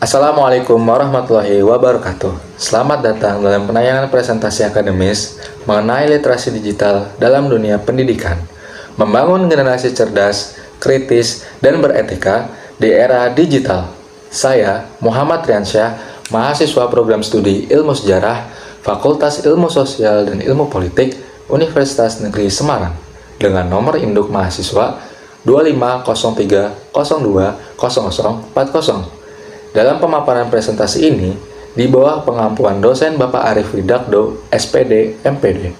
Assalamualaikum warahmatullahi wabarakatuh. Selamat datang dalam penayangan presentasi akademis mengenai literasi digital dalam dunia pendidikan. Membangun generasi cerdas, kritis, dan beretika di era digital. Saya, Muhammad Riansyah, mahasiswa program studi Ilmu Sejarah, Fakultas Ilmu Sosial dan Ilmu Politik, Universitas Negeri Semarang, dengan nomor induk mahasiswa 2503020040. Dalam pemaparan presentasi ini, di bawah pengampuan dosen Bapak Arif Widakdo, SPD, MPD,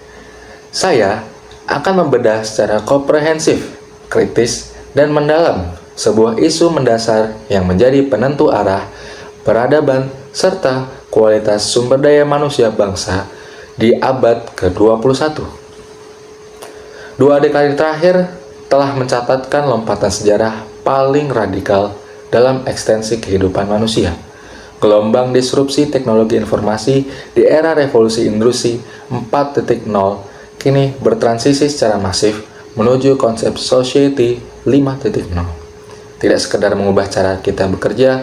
saya akan membedah secara komprehensif, kritis, dan mendalam sebuah isu mendasar yang menjadi penentu arah, peradaban, serta kualitas sumber daya manusia bangsa di abad ke-21. 2 dekade terakhir telah mencatatkan lompatan sejarah paling radikal dalam ekstensi kehidupan manusia. Gelombang disrupsi teknologi informasi di era revolusi industri 4.0 kini bertransisi secara masif menuju konsep society 5.0. Tidak sekedar mengubah cara kita bekerja,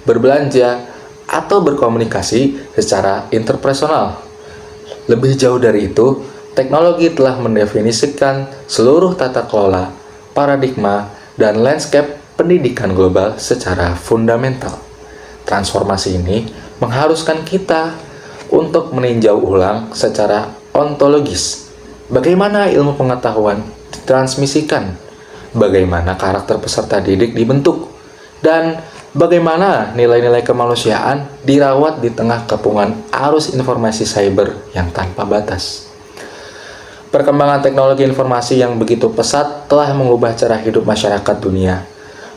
berbelanja, atau berkomunikasi secara interpersonal. Lebih jauh dari itu, teknologi telah mendefinisikan seluruh tata kelola, paradigma, dan landscape pendidikan global secara fundamental. Transformasi ini mengharuskan kita untuk meninjau ulang secara ontologis bagaimana ilmu pengetahuan ditransmisikan, bagaimana karakter peserta didik dibentuk, dan bagaimana nilai-nilai kemanusiaan dirawat di tengah kepungan arus informasi cyber yang tanpa batas. Perkembangan teknologi informasi yang begitu pesat telah mengubah cara hidup masyarakat dunia.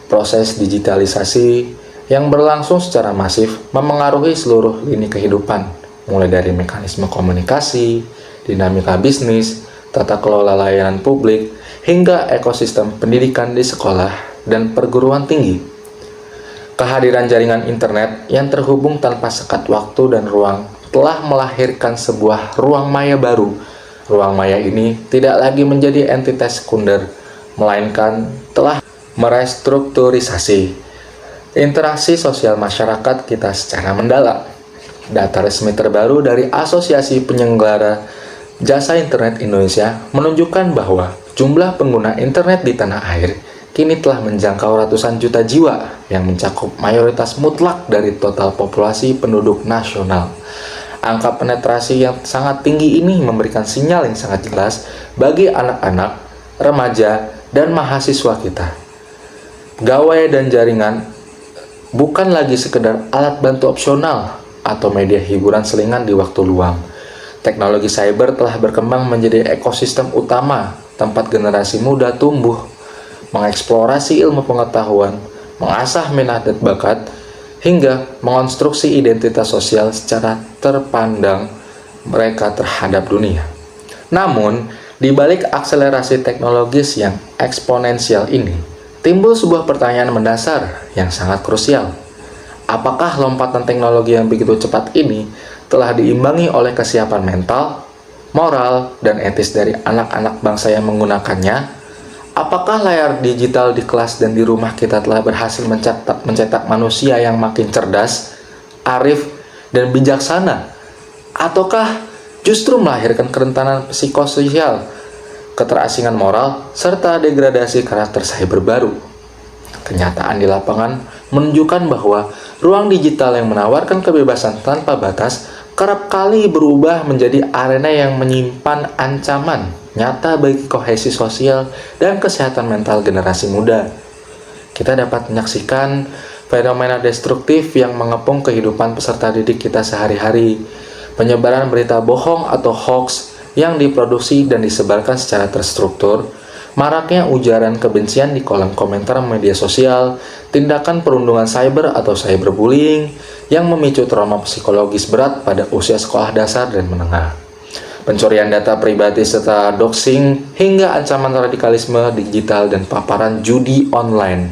Proses digitalisasi yang berlangsung secara masif memengaruhi seluruh lini kehidupan, mulai dari mekanisme komunikasi, dinamika bisnis, tata kelola layanan publik, hingga ekosistem pendidikan di sekolah dan perguruan tinggi. Kehadiran jaringan internet yang terhubung tanpa sekat waktu dan ruang telah melahirkan sebuah ruang maya baru. Ruang maya ini tidak lagi menjadi entitas sekunder, melainkan telah merestrukturisasi interaksi sosial masyarakat kita secara mendalam. Data resmi terbaru dari Asosiasi Penyelenggara Jasa Internet Indonesia menunjukkan bahwa jumlah pengguna internet di tanah air kini telah menjangkau ratusan juta jiwa yang mencakup mayoritas mutlak dari total populasi penduduk nasional. Angka penetrasi yang sangat tinggi ini memberikan sinyal yang sangat jelas bagi anak-anak, remaja, dan mahasiswa kita. Gawai dan jaringan bukan lagi sekedar alat bantu opsional atau media hiburan selingan di waktu luang. Teknologi cyber telah berkembang menjadi ekosistem utama tempat generasi muda tumbuh, mengeksplorasi ilmu pengetahuan, mengasah minat dan bakat, hingga mengonstruksi identitas sosial secara terpandang mereka terhadap dunia. Namun, di balik akselerasi teknologis yang eksponensial ini, timbul sebuah pertanyaan mendasar yang sangat krusial. Apakah lompatan teknologi yang begitu cepat ini telah diimbangi oleh kesiapan mental, moral, dan etis dari anak-anak bangsa yang menggunakannya? Apakah layar digital di kelas dan di rumah kita telah berhasil mencetak manusia yang makin cerdas, arif, dan bijaksana? Ataukah justru melahirkan kerentanan psikososial, keterasingan moral, serta degradasi karakter cyber baru? Kenyataan di lapangan menunjukkan bahwa ruang digital yang menawarkan kebebasan tanpa batas kerap kali berubah menjadi arena yang menyimpan ancaman nyata bagi kohesi sosial dan kesehatan mental generasi muda. Kita dapat menyaksikan fenomena destruktif yang mengepung kehidupan peserta didik kita sehari-hari. Penyebaran berita bohong atau hoax yang diproduksi dan disebarkan secara terstruktur, maraknya ujaran kebencian di kolom komentar media sosial, tindakan perundungan cyber atau cyberbullying yang memicu trauma psikologis berat pada usia sekolah dasar dan menengah, pencurian data pribadi serta doxing, hingga ancaman radikalisme digital dan paparan judi online.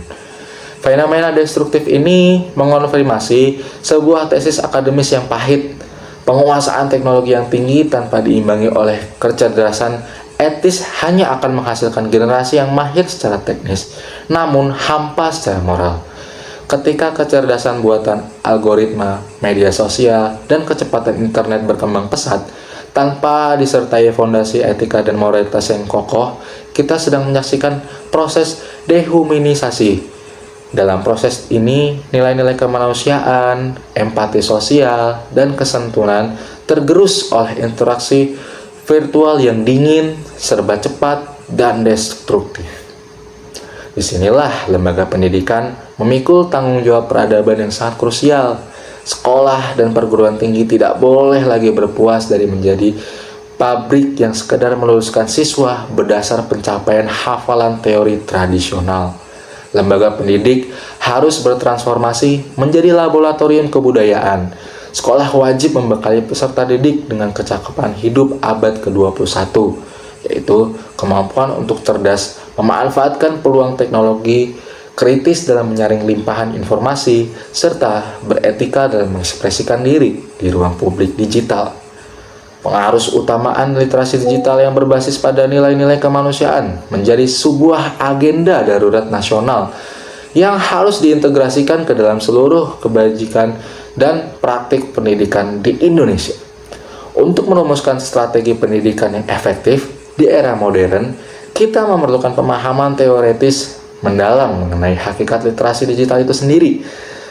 Fenomena destruktif ini mengonfirmasi sebuah tesis akademis yang pahit. Penguasaan teknologi yang tinggi tanpa diimbangi oleh kecerdasan etis hanya akan menghasilkan generasi yang mahir secara teknis, namun hampa secara moral. Ketika kecerdasan buatan, algoritma, media sosial, dan kecepatan internet berkembang pesat, tanpa disertai fondasi etika dan moralitas yang kokoh, kita sedang menyaksikan proses dehumanisasi. Dalam proses ini, nilai-nilai kemanusiaan, empati sosial, dan kesantunan tergerus oleh interaksi virtual yang dingin, serba cepat, dan destruktif. Disinilah lembaga pendidikan memikul tanggung jawab peradaban yang sangat krusial. Sekolah dan perguruan tinggi tidak boleh lagi berpuas dari menjadi pabrik yang sekedar meluluskan siswa berdasar pencapaian hafalan teori tradisional. Lembaga pendidik harus bertransformasi menjadi laboratorium kebudayaan. Sekolah wajib membekali peserta didik dengan kecakapan hidup abad ke-21, yaitu kemampuan untuk cerdas memanfaatkan peluang teknologi, kritis dalam menyaring limpahan informasi, serta beretika dalam mengekspresikan diri di ruang publik digital. Pengarus utamaan literasi digital yang berbasis pada nilai-nilai kemanusiaan menjadi sebuah agenda darurat nasional yang harus diintegrasikan ke dalam seluruh kebajikan dan praktik pendidikan di Indonesia. Untuk merumuskan strategi pendidikan yang efektif di era modern, kita memerlukan pemahaman teoretis mendalam mengenai hakikat literasi digital itu sendiri.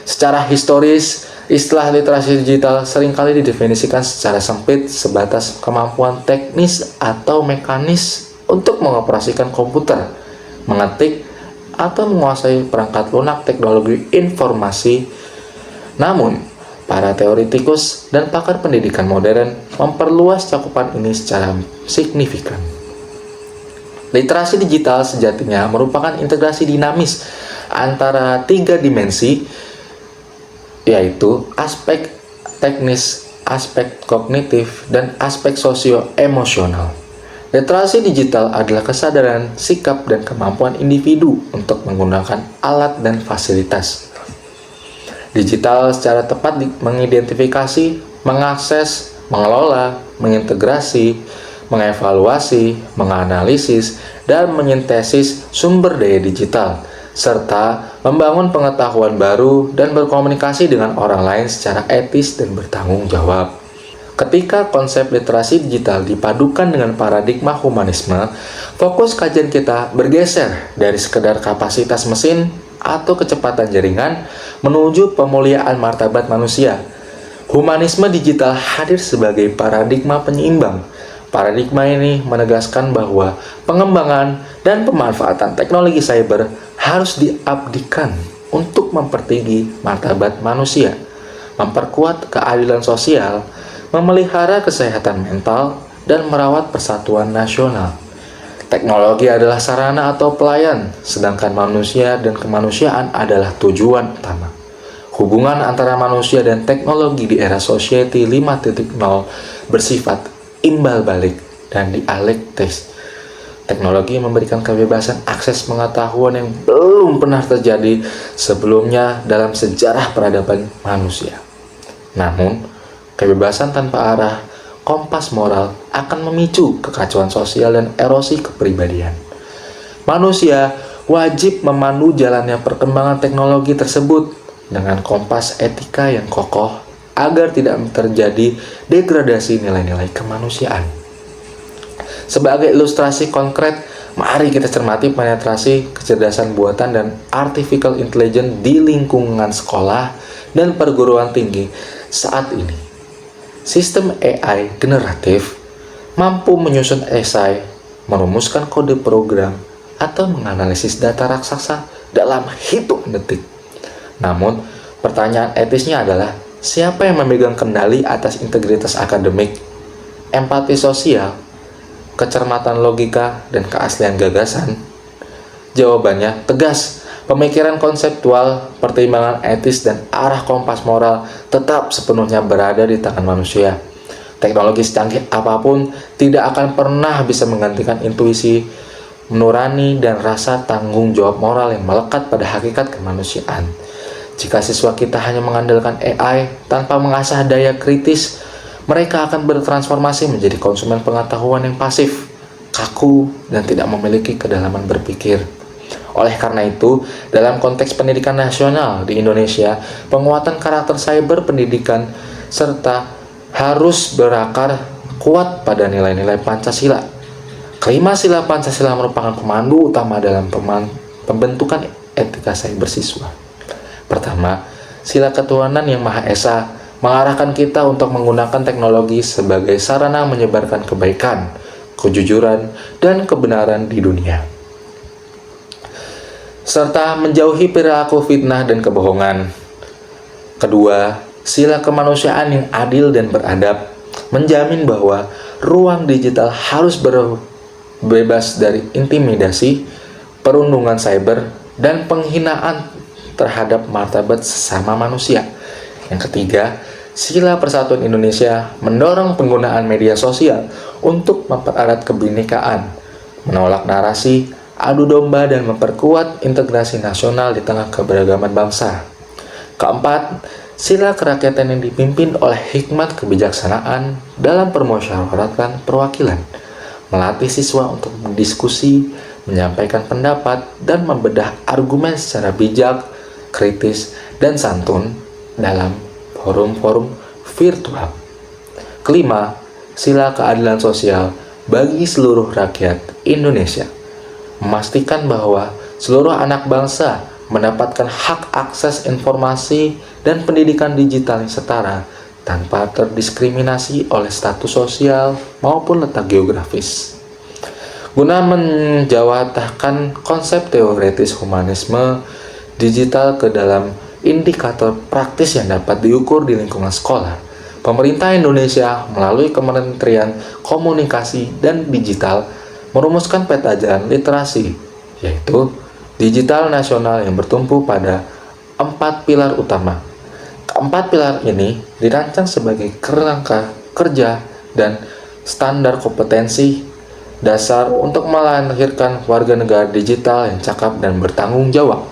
Secara historis, istilah literasi digital seringkali didefinisikan secara sempit sebatas kemampuan teknis atau mekanis untuk mengoperasikan komputer, mengetik, atau menguasai perangkat lunak teknologi informasi. Namun, para teoretikus dan pakar pendidikan modern memperluas cakupan ini secara signifikan. Literasi digital sejatinya merupakan integrasi dinamis antara tiga dimensi, yaitu aspek teknis, aspek kognitif, dan aspek sosio-emosional. Literasi digital adalah kesadaran, sikap, dan kemampuan individu untuk menggunakan alat dan fasilitas digital secara tepat mengidentifikasi, mengakses, mengelola, mengintegrasi, mengevaluasi, menganalisis, dan menyintesis sumber daya digital, serta membangun pengetahuan baru dan berkomunikasi dengan orang lain secara etis dan bertanggung jawab. Ketika konsep literasi digital dipadukan dengan paradigma humanisme, fokus kajian kita bergeser dari sekedar kapasitas mesin atau kecepatan jaringan menuju pemuliaan martabat manusia. Humanisme digital hadir sebagai paradigma penyeimbang. Paradigma ini menegaskan bahwa pengembangan dan pemanfaatan teknologi cyber harus diabdikan untuk mempertinggi martabat manusia, memperkuat keadilan sosial, memelihara kesehatan mental, dan merawat persatuan nasional. Teknologi adalah sarana atau pelayan, sedangkan manusia dan kemanusiaan adalah tujuan utama. Hubungan antara manusia dan teknologi di era Society 5.0 bersifat imbal balik dan dialektis. Teknologi memberikan kebebasan akses pengetahuan yang belum pernah terjadi sebelumnya dalam sejarah peradaban manusia. Namun, kebebasan tanpa arah, kompas moral akan memicu kekacauan sosial dan erosi kepribadian. Manusia wajib memandu jalannya perkembangan teknologi tersebut dengan kompas etika yang kokoh agar tidak terjadi degradasi nilai-nilai kemanusiaan. Sebagai ilustrasi konkret, mari kita cermati penetrasi kecerdasan buatan dan artificial intelligence di lingkungan sekolah dan perguruan tinggi saat ini. Sistem AI generatif mampu menyusun esai, merumuskan kode program, atau menganalisis data raksasa dalam hitungan detik. Namun, pertanyaan etisnya adalah siapa yang memegang kendali atas integritas akademik, empati sosial, kecermatan logika, dan keaslian gagasan? Jawabannya tegas. Pemikiran konseptual, pertimbangan etis, dan arah kompas moral tetap sepenuhnya berada di tangan manusia. Teknologi secanggih apapun tidak akan pernah bisa menggantikan intuisi, nurani, dan rasa tanggung jawab moral yang melekat pada hakikat kemanusiaan. Jika siswa kita hanya mengandalkan AI tanpa mengasah daya kritis, mereka akan bertransformasi menjadi konsumen pengetahuan yang pasif, kaku, dan tidak memiliki kedalaman berpikir. Oleh karena itu, dalam konteks pendidikan nasional di Indonesia, penguatan karakter cyber pendidikan serta harus berakar kuat pada nilai-nilai Pancasila. Kelima sila Pancasila merupakan pemandu utama dalam pembentukan etika cyber siswa. Pertama, sila ketuhanan yang Maha Esa mengarahkan kita untuk menggunakan teknologi sebagai sarana menyebarkan kebaikan, kejujuran, dan kebenaran di dunia, serta menjauhi perilaku fitnah dan kebohongan. Kedua, sila kemanusiaan yang adil dan beradab menjamin bahwa ruang digital harus bebas dari intimidasi, perundungan cyber, dan penghinaan terhadap martabat sesama manusia. Yang ketiga, sila persatuan Indonesia mendorong penggunaan media sosial untuk mempererat kebinekaan, menolak narasi adu domba, dan memperkuat integrasi nasional di tengah keberagaman bangsa. Keempat, sila kerakyatan yang dipimpin oleh hikmat kebijaksanaan dalam permusyawaratan perwakilan, melatih siswa untuk berdiskusi, menyampaikan pendapat, dan membedah argumen secara bijak, kritis, dan santun dalam forum-forum virtual. Kelima, sila keadilan sosial bagi seluruh rakyat Indonesia, memastikan bahwa seluruh anak bangsa mendapatkan hak akses informasi dan pendidikan digital yang setara tanpa terdiskriminasi oleh status sosial maupun letak geografis. Guna menjawatahkan konsep teoretis humanisme digital ke dalam indikator praktis yang dapat diukur di lingkungan sekolah, pemerintah Indonesia melalui Kementerian Komunikasi dan Digital merumuskan peta jalan literasi, yaitu digital nasional yang bertumpu pada 4 pilar utama. Keempat pilar ini dirancang sebagai kerangka kerja dan standar kompetensi dasar untuk melahirkan warga negara digital yang cakap dan bertanggung jawab.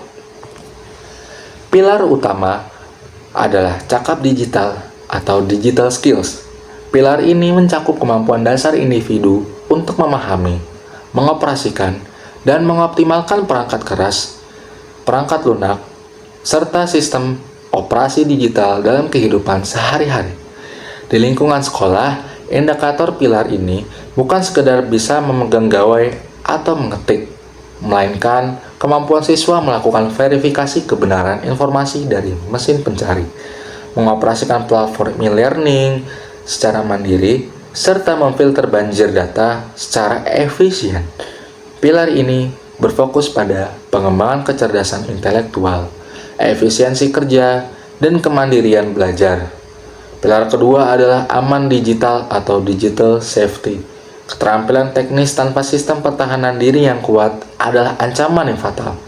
Pilar utama adalah cakap digital atau digital skills. Pilar ini mencakup kemampuan dasar individu untuk memahami, mengoperasikan, dan mengoptimalkan perangkat keras, perangkat lunak, serta sistem operasi digital dalam kehidupan sehari-hari. Di lingkungan sekolah, indikator pilar ini bukan sekedar bisa memegang gawai atau mengetik, melainkan kemampuan siswa melakukan verifikasi kebenaran informasi dari mesin pencari, mengoperasikan platform e-learning secara mandiri, serta memfilter banjir data secara efisien. Pilar ini berfokus pada pengembangan kecerdasan intelektual, efisiensi kerja, dan kemandirian belajar. Pilar kedua adalah aman digital atau digital safety. Keterampilan teknis tanpa sistem pertahanan diri yang kuat adalah ancaman yang fatal.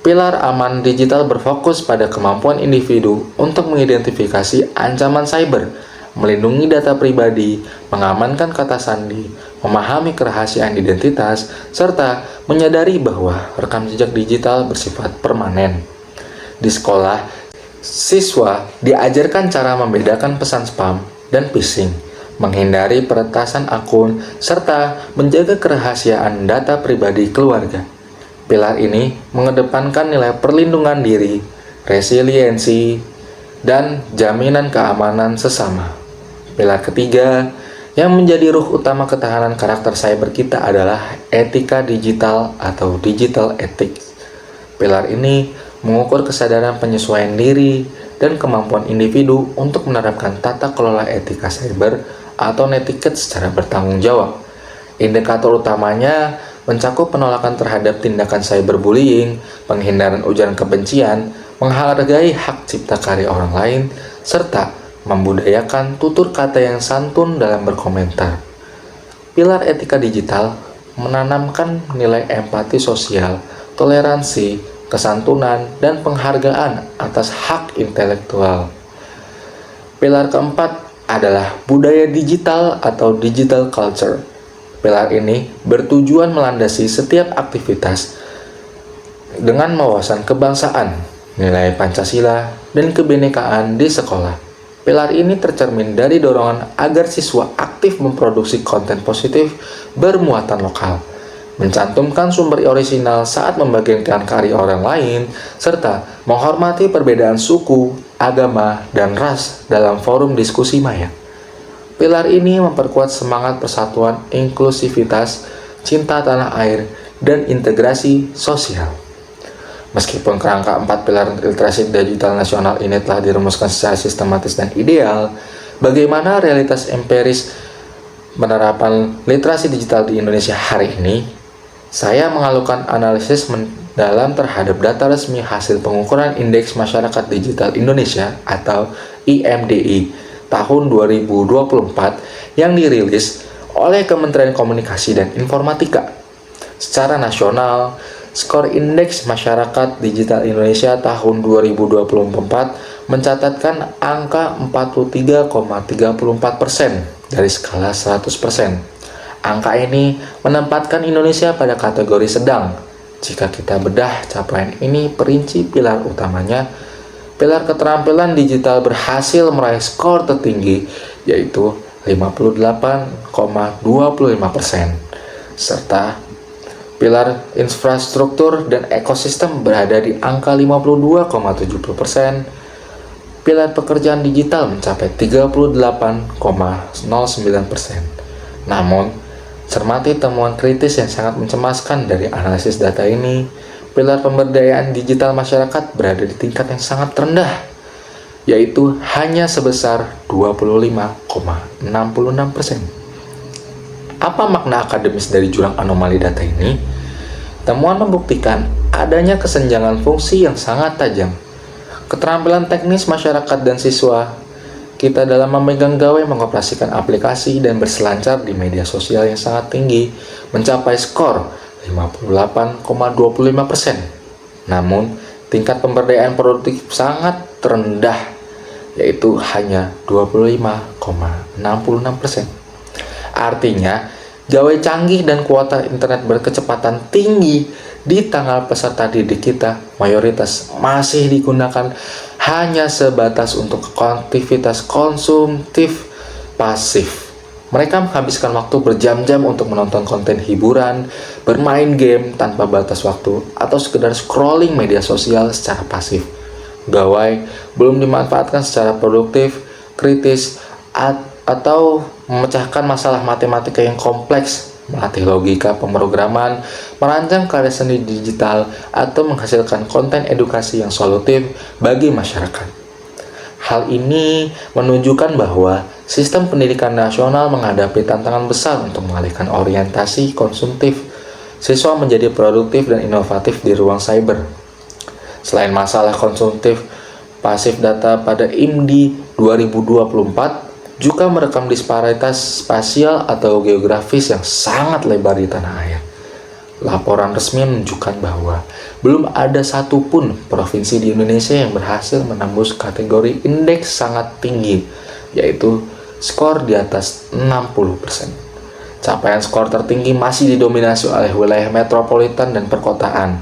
Pilar aman digital berfokus pada kemampuan individu untuk mengidentifikasi ancaman cyber, melindungi data pribadi, mengamankan kata sandi, memahami kerahasiaan identitas, serta menyadari bahwa rekam jejak digital bersifat permanen. Di sekolah, siswa diajarkan cara membedakan pesan spam dan phishing, menghindari peretasan akun, serta menjaga kerahasiaan data pribadi keluarga. Pilar ini mengedepankan nilai perlindungan diri, resiliensi, dan jaminan keamanan sesama. Pilar ketiga yang menjadi ruh utama ketahanan karakter cyber kita adalah etika digital atau digital ethics. Pilar ini mengukur kesadaran penyesuaian diri dan kemampuan individu untuk menerapkan tata kelola etika cyber atau netiquette secara bertanggung jawab. Indikator utamanya mencakup penolakan terhadap tindakan cyberbullying, penghindaran ujaran kebencian, menghargai hak cipta karya orang lain, serta membudayakan tutur kata yang santun dalam berkomentar. Pilar etika digital menanamkan nilai empati sosial, toleransi, kesantunan, dan penghargaan atas hak intelektual. Pilar keempat adalah budaya digital atau digital culture. Pilar ini bertujuan melandasi setiap aktivitas dengan wawasan kebangsaan, nilai Pancasila, dan kebinekaan di sekolah. Pilar ini tercermin dari dorongan agar siswa aktif memproduksi konten positif bermuatan lokal, mencantumkan sumber orisinal saat membagikan karya orang lain, serta menghormati perbedaan suku, agama, dan ras dalam forum diskusi maya. Pilar ini memperkuat semangat persatuan, inklusivitas, cinta tanah air, dan integrasi sosial. Meskipun kerangka 4 pilar literasi digital nasional ini telah dirumuskan secara sistematis dan ideal, bagaimana realitas empiris penerapan literasi digital di Indonesia hari ini? Saya mengalukan analisis mendalam terhadap data resmi hasil pengukuran Indeks Masyarakat Digital Indonesia atau IMDI tahun 2024 yang dirilis oleh Kementerian Komunikasi dan Informatika. Secara nasional, skor Indeks Masyarakat Digital Indonesia tahun 2024 mencatatkan angka 43,34% dari skala 100%. Angka ini menempatkan Indonesia pada kategori sedang. Jika kita bedah capaian ini perinci pilar utamanya, pilar keterampilan digital berhasil meraih skor tertinggi yaitu 58,25%, serta pilar infrastruktur dan ekosistem berada di angka 52,70%, pilar pekerjaan digital mencapai 38,09%. Namun, cermati temuan kritis yang sangat mencemaskan dari analisis data ini, pilar pemberdayaan digital masyarakat berada di tingkat yang sangat rendah, yaitu hanya sebesar 25,66%. Apa makna akademis dari jurang anomali data ini? Temuan membuktikan adanya kesenjangan fungsi yang sangat tajam. Keterampilan teknis masyarakat dan siswa kita dalam memegang gawai, mengoperasikan aplikasi, dan berselancar di media sosial yang sangat tinggi mencapai skor 58,25%. Namun, tingkat pemberdayaan produktif sangat rendah, yaitu hanya 25,66%. Artinya, gawai canggih dan kuota internet berkecepatan tinggi di tangan peserta didik kita mayoritas masih digunakan hanya sebatas untuk aktivitas konsumtif pasif. Mereka menghabiskan waktu berjam-jam untuk menonton konten hiburan, bermain game tanpa batas waktu, atau sekedar scrolling media sosial secara pasif. Gawai belum dimanfaatkan secara produktif, kritis, atau memecahkan masalah matematika yang kompleks, melatih logika pemrograman, merancang karya seni digital, atau menghasilkan konten edukasi yang solutif bagi masyarakat. Hal ini menunjukkan bahwa sistem pendidikan nasional menghadapi tantangan besar untuk mengalihkan orientasi konsumtif siswa menjadi produktif dan inovatif di ruang cyber. Selain masalah konsumtif, pasif data pada IMDI 2024 juga merekam disparitas spasial atau geografis yang sangat lebar di tanah air. Laporan resmi menunjukkan bahwa belum ada satupun provinsi di Indonesia yang berhasil menembus kategori indeks sangat tinggi, yaitu skor di atas 60%. Capaian skor tertinggi masih didominasi oleh wilayah metropolitan dan perkotaan.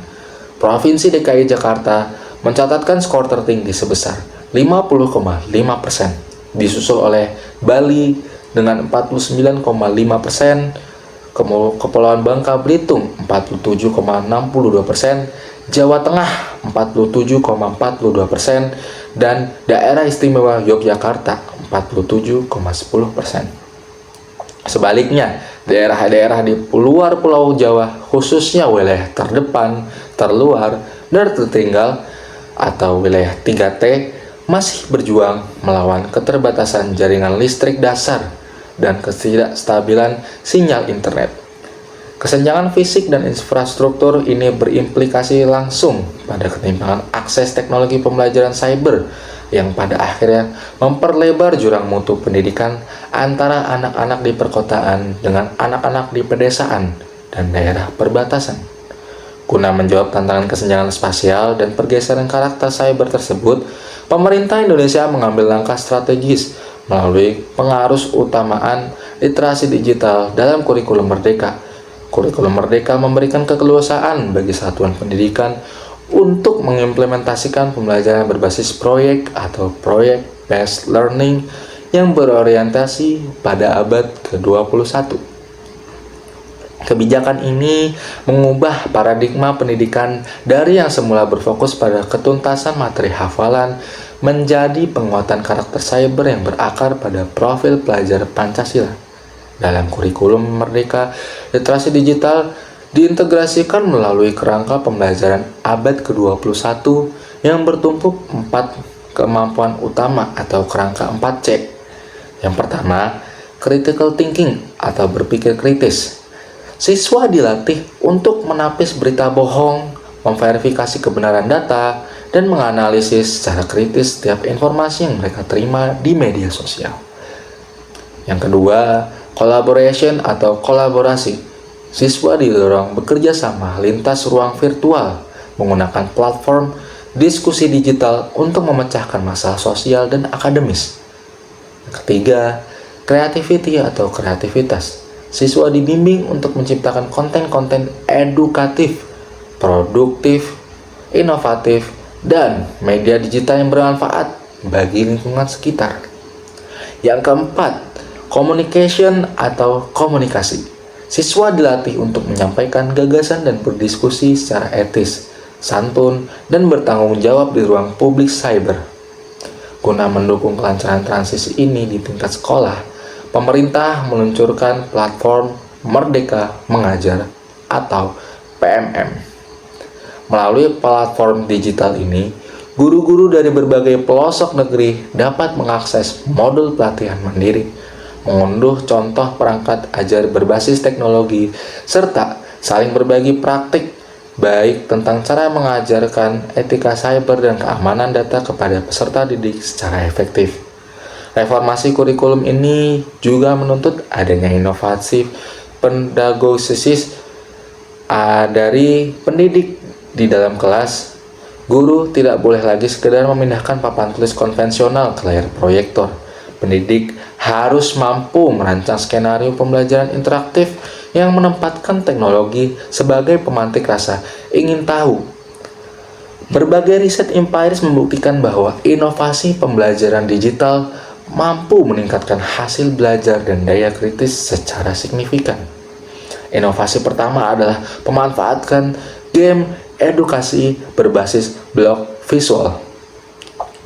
Provinsi DKI Jakarta mencatatkan skor tertinggi sebesar 50,5%. Disusul oleh Bali dengan 49,5%, Kepulauan Bangka Belitung 47,62%, Jawa Tengah 47,42%, dan Daerah Istimewa Yogyakarta 47,10%. Sebaliknya, daerah-daerah di luar Pulau Jawa, khususnya wilayah terdepan, terluar, dan tertinggal atau wilayah 3T, masih berjuang melawan keterbatasan jaringan listrik dasar dan ketidakstabilan sinyal internet. Kesenjangan fisik dan infrastruktur ini berimplikasi langsung pada ketimpangan akses teknologi pembelajaran cyber yang pada akhirnya memperlebar jurang mutu pendidikan antara anak-anak di perkotaan dengan anak-anak di pedesaan dan daerah perbatasan. Guna menjawab tantangan kesenjangan spasial dan pergeseran karakter cyber tersebut, pemerintah Indonesia mengambil langkah strategis melalui pengarus utamaan literasi digital dalam kurikulum Merdeka. Kurikulum Merdeka memberikan keleluasaan bagi satuan pendidikan untuk mengimplementasikan pembelajaran berbasis proyek atau project-based learning yang berorientasi pada abad ke-21. Kebijakan ini mengubah paradigma pendidikan dari yang semula berfokus pada ketuntasan materi hafalan menjadi penguatan karakter cyber yang berakar pada profil pelajar Pancasila. Dalam kurikulum Merdeka, literasi digital diintegrasikan melalui kerangka pembelajaran abad ke-21 yang bertumpu 4 kemampuan utama atau kerangka 4C. Yang pertama, critical thinking atau berpikir kritis. Siswa dilatih untuk menapis berita bohong, memverifikasi kebenaran data, dan menganalisis secara kritis setiap informasi yang mereka terima di media sosial. Yang kedua, collaboration atau kolaborasi. Siswa didorong bekerja sama lintas ruang virtual, menggunakan platform diskusi digital untuk memecahkan masalah sosial dan akademis. Yang ketiga, creativity atau kreativitas. Siswa dibimbing untuk menciptakan konten-konten edukatif, produktif, inovatif, dan media digital yang bermanfaat bagi lingkungan sekitar. Yang keempat, communication atau komunikasi. Siswa dilatih untuk menyampaikan gagasan dan berdiskusi secara etis, santun, dan bertanggung jawab di ruang publik cyber. Guna mendukung kelancaran transisi ini di tingkat sekolah, pemerintah meluncurkan platform Merdeka Mengajar atau PMM. Melalui platform digital ini, guru-guru dari berbagai pelosok negeri dapat mengakses modul pelatihan mandiri, mengunduh contoh perangkat ajar berbasis teknologi, serta saling berbagi praktik baik tentang cara mengajarkan etika cyber dan keamanan data kepada peserta didik secara efektif. Reformasi kurikulum ini juga menuntut adanya inovasi pedagogis dari pendidik di dalam kelas. Guru tidak boleh lagi sekedar memindahkan papan tulis konvensional ke layar proyektor. Pendidik harus mampu merancang skenario pembelajaran interaktif yang menempatkan teknologi sebagai pemantik rasa ingin tahu. Berbagai riset empiris membuktikan bahwa inovasi pembelajaran digital mampu meningkatkan hasil belajar dan daya kritis secara signifikan. Inovasi pertama adalah memanfaatkan game edukasi berbasis blok visual.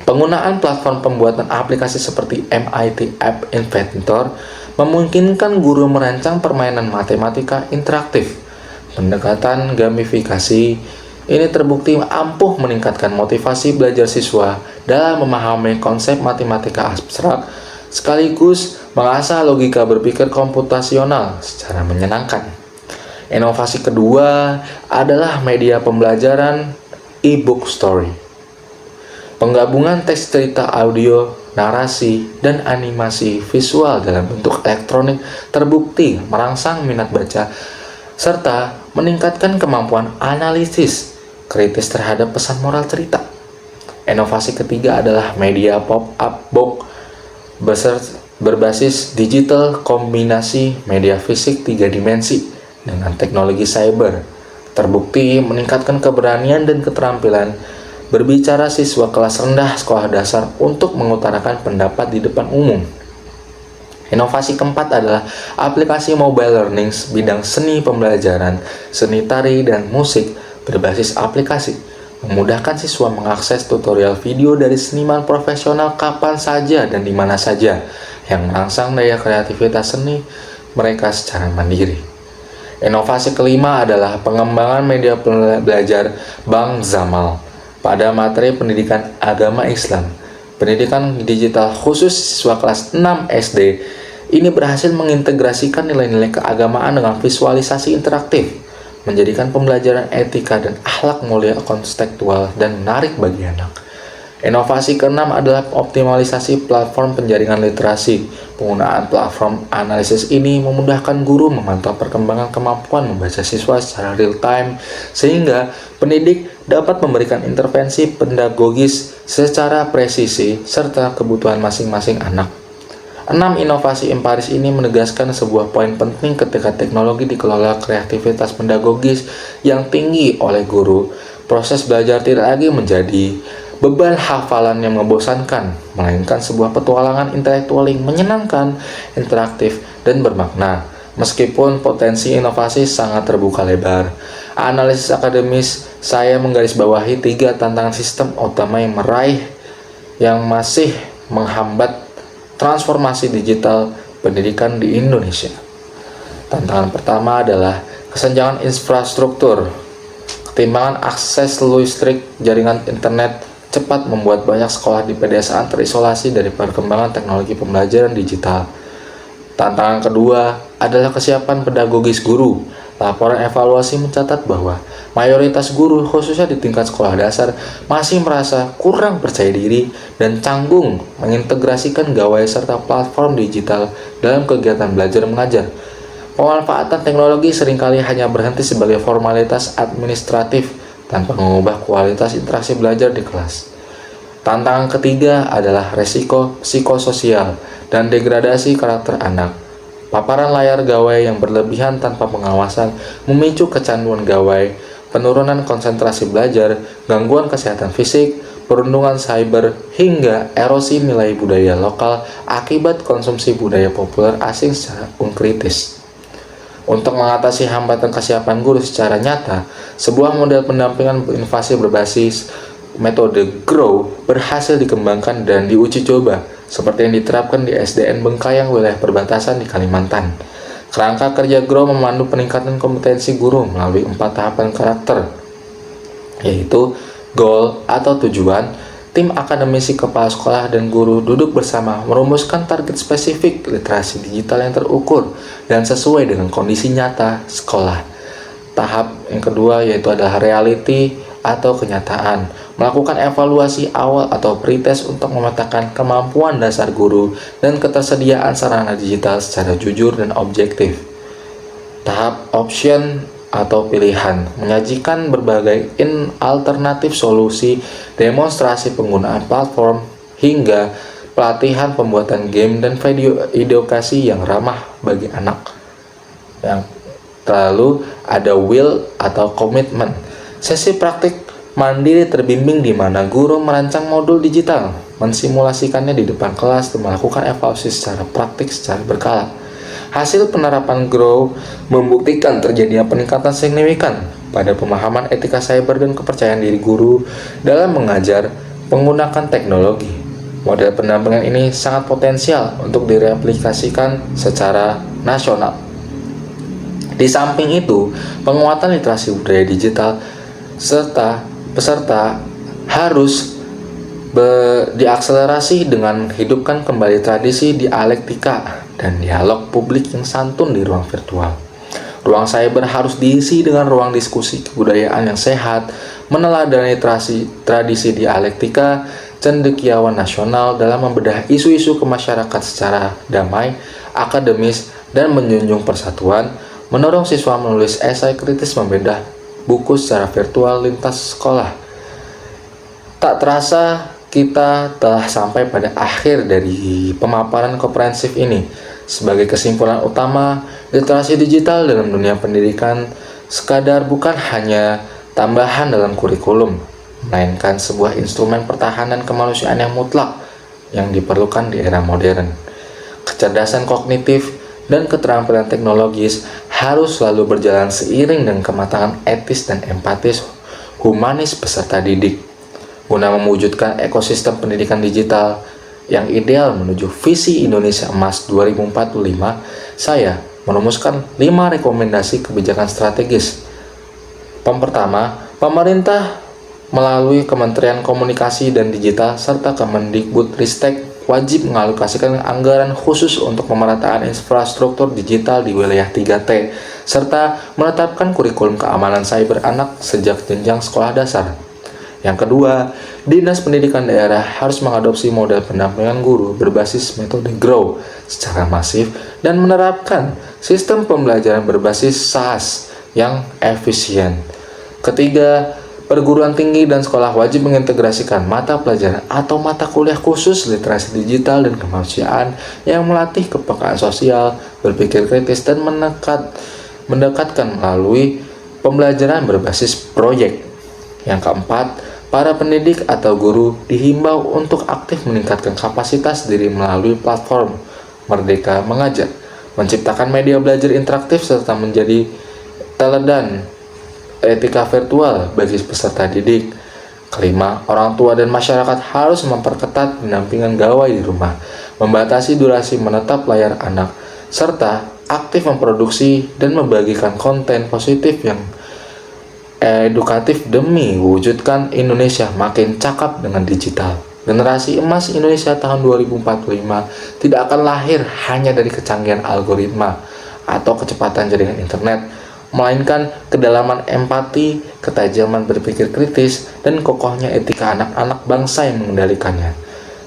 Penggunaan platform pembuatan aplikasi seperti MIT App Inventor memungkinkan guru merancang permainan matematika interaktif. Pendekatan gamifikasi ini terbukti ampuh meningkatkan motivasi belajar siswa dalam memahami konsep matematika abstrak, sekaligus mengasah logika berpikir komputasional secara menyenangkan. Inovasi kedua adalah media pembelajaran e-book story. Penggabungan teks cerita audio, narasi, dan animasi visual dalam bentuk elektronik terbukti merangsang minat baca serta meningkatkan kemampuan analisis kritis terhadap pesan moral cerita. Inovasi ketiga adalah media pop-up book berbasis digital kombinasi media fisik 3 dimensi dengan teknologi cyber. Terbukti meningkatkan keberanian dan keterampilan berbicara siswa kelas rendah sekolah dasar untuk mengutarakan pendapat di depan umum. Inovasi keempat adalah aplikasi mobile learning bidang seni pembelajaran, seni tari, dan musik berbasis aplikasi, memudahkan siswa mengakses tutorial video dari seniman profesional kapan saja dan di mana saja, yang merangsang daya kreativitas seni mereka secara mandiri. Inovasi kelima adalah pengembangan media belajar Bang Zamal pada materi pendidikan agama Islam. Pendidikan digital khusus siswa kelas 6 SD ini berhasil mengintegrasikan nilai-nilai keagamaan dengan visualisasi interaktif, menjadikan pembelajaran etika dan akhlak mulia kontekstual dan menarik bagi anak. Inovasi keenam adalah optimalisasi platform penjaringan literasi. Penggunaan platform analisis ini memudahkan guru memantau perkembangan kemampuan membaca siswa secara real time, sehingga pendidik dapat memberikan intervensi pedagogis secara presisi serta kebutuhan masing-masing anak. 6 inovasi empiris ini menegaskan sebuah poin penting ketika teknologi dikelola kreativitas pedagogis yang tinggi oleh guru. Proses belajar tidak lagi menjadi beban hafalan yang membosankan, melainkan sebuah petualangan intelektual yang menyenangkan, interaktif, dan bermakna. Meskipun potensi inovasi sangat terbuka lebar, analisis akademis saya menggarisbawahi 3 tantangan sistem utama yang masih menghambat transformasi digital pendidikan di Indonesia. Tantangan pertama adalah kesenjangan infrastruktur. Ketimbangan akses listrik, jaringan internet cepat membuat banyak sekolah di pedesaan terisolasi dari perkembangan teknologi pembelajaran digital. Tantangan kedua adalah kesiapan pedagogis guru. Laporan evaluasi mencatat bahwa mayoritas guru, khususnya di tingkat sekolah dasar, masih merasa kurang percaya diri dan canggung mengintegrasikan gawai serta platform digital dalam kegiatan belajar mengajar. Pemanfaatan teknologi seringkali hanya berhenti sebagai formalitas administratif tanpa mengubah kualitas interaksi belajar di kelas. Tantangan ketiga adalah resiko psikososial dan degradasi karakter anak. Paparan layar gawai yang berlebihan tanpa pengawasan memicu kecanduan gawai, penurunan konsentrasi belajar, gangguan kesehatan fisik, perundungan cyber, hingga erosi nilai budaya lokal akibat konsumsi budaya populer asing secara unkritis. Untuk mengatasi hambatan kesiapan guru secara nyata, sebuah model pendampingan berinnovasi berbasis metode GROW berhasil dikembangkan dan diuji coba, seperti yang diterapkan di SDN Bengkayang, wilayah perbatasan di Kalimantan. Kerangka kerja GROW memandu peningkatan kompetensi guru melalui 4 tahapan karakter, yaitu goal atau tujuan. Tim akademisi, kepala sekolah, dan guru duduk bersama merumuskan target spesifik literasi digital yang terukur dan sesuai dengan kondisi nyata sekolah. Tahap yang kedua yaitu adalah reality atau kenyataan, melakukan evaluasi awal atau pretest untuk memetakan kemampuan dasar guru dan ketersediaan sarana digital secara jujur dan objektif. Tahap option atau pilihan, menyajikan berbagai alternatif solusi, demonstrasi penggunaan platform, hingga pelatihan pembuatan game dan video edukasi yang ramah bagi anak. Yang lalu ada will atau komitmen, sesi praktik mandiri terbimbing di mana guru merancang modul digital, mensimulasikannya di depan kelas dan melakukan evaluasi secara praktik secara berkala. Hasil penerapan GROW membuktikan terjadinya peningkatan signifikan pada pemahaman etika cyber dan kepercayaan diri guru dalam mengajar menggunakan teknologi. Model pendampingan ini sangat potensial untuk direplikasikan secara nasional. Di samping itu, penguatan literasi budaya digital serta peserta harus diakselerasi dengan hidupkan kembali tradisi dialektika dan dialog publik yang santun di ruang virtual. Ruang cyber harus diisi dengan ruang diskusi kebudayaan yang sehat, meneladani tradisi dialektika, cendekiawan nasional dalam membedah isu-isu ke masyarakat secara damai, akademis, dan menjunjung persatuan, mendorong siswa menulis esai kritis membedah buku secara virtual lintas sekolah. Tak terasa, kita telah sampai pada akhir dari pemaparan komprehensif ini. Sebagai kesimpulan utama, literasi digital dalam dunia pendidikan sekadar bukan hanya tambahan dalam kurikulum, melainkan sebuah instrumen pertahanan kemanusiaan yang mutlak yang diperlukan di era modern. Kecerdasan kognitif dan keterampilan teknologis harus selalu berjalan seiring dengan kematangan etis dan empatis humanis peserta didik. Guna mewujudkan ekosistem pendidikan digital yang ideal menuju visi Indonesia Emas 2045, saya merumuskan 5 rekomendasi kebijakan strategis. Pertama, pemerintah melalui Kementerian Komunikasi dan Digital serta Kemendikbudristek wajib mengalokasikan anggaran khusus untuk pemerataan infrastruktur digital di wilayah 3T, serta menetapkan kurikulum keamanan cyber anak sejak jenjang sekolah dasar. Yang kedua, Dinas Pendidikan Daerah harus mengadopsi model pendampingan guru berbasis metode GROW secara masif dan menerapkan sistem pembelajaran berbasis SaaS yang efisien. Ketiga, perguruan tinggi dan sekolah wajib mengintegrasikan mata pelajaran atau mata kuliah khusus literasi digital dan kemanusiaan yang melatih kepekaan sosial, berpikir kritis, dan mendekatkan melalui pembelajaran berbasis proyek. Yang keempat, para pendidik atau guru dihimbau untuk aktif meningkatkan kapasitas diri melalui platform Merdeka Mengajar, menciptakan media belajar interaktif serta menjadi teladan etika virtual bagi peserta didik. Kelima, orang tua dan masyarakat harus memperketat pendampingan gawai di rumah, membatasi durasi menetap layar anak, serta aktif memproduksi dan membagikan konten positif yang edukatif demi wujudkan Indonesia makin cakap dengan digital. Generasi emas Indonesia tahun 2045 tidak akan lahir hanya dari kecanggihan algoritma atau kecepatan jaringan internet, melainkan kedalaman empati, ketajaman berpikir kritis, dan kokohnya etika anak-anak bangsa yang mengendalikannya.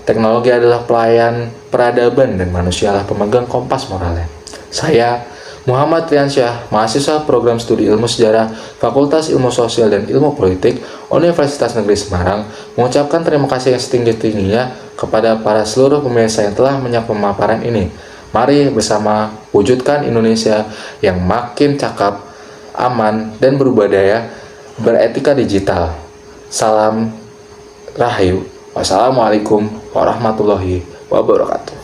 Teknologi adalah pelayan peradaban dan manusialah pemegang kompas moralnya. Saya, Muhammad Triansyah, mahasiswa program studi ilmu sejarah, Fakultas Ilmu Sosial dan Ilmu Politik, Universitas Negeri Semarang, mengucapkan terima kasih yang setinggi-tingginya kepada para seluruh pemirsa yang telah menyimak pemaparan ini. Mari bersama wujudkan Indonesia yang makin cakap, aman, dan berbudaya, beretika digital. Salam Rahayu. Wassalamualaikum warahmatullahi wabarakatuh.